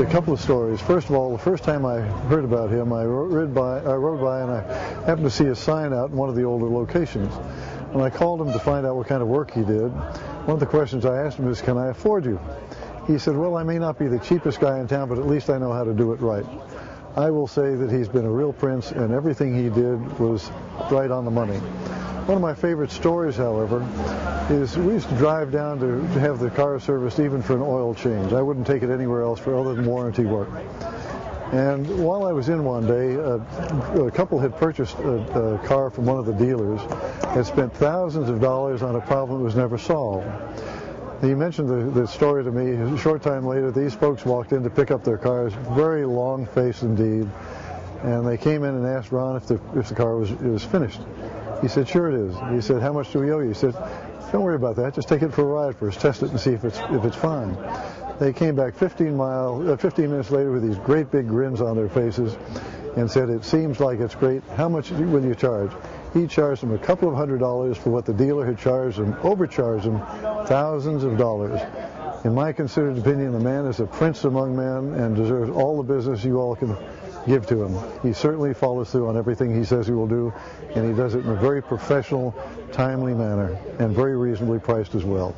a couple of stories. First of all, the first time I heard about him, I rode by and I happened to see a sign out in one of the older locations. And I called him to find out what kind of work he did. One of the questions I asked him is, can I afford you? He said, well, I may not be the cheapest guy in town, but at least I know how to do it right. I will say that he's been a real prince, and everything he did was right on the money. One of my favorite stories, however, is we used to drive down to have the car serviced even for an oil change. I wouldn't take it anywhere else for other than warranty work. And while I was in one day, a couple had purchased a car from one of the dealers, had spent thousands of dollars on a problem that was never solved. He mentioned the story to me. A short time later, these folks walked in to pick up their cars, very long-faced indeed, and they came in and asked Ron if the car was finished. He said, sure it is. He said, how much do we owe you? He said, don't worry about that. Just take it for a ride first. Test it and see if it's fine. They came back 15 minutes later with these great big grins on their faces and said, it seems like it's great. How much will you charge? He charged them a couple of $100s for what the dealer had charged and overcharged them thousands of dollars. In my considered opinion, the man is a prince among men and deserves all the business you all can give to him. He certainly follows through on everything he says he will do, and he does it in a very professional, timely manner, and very reasonably priced as well.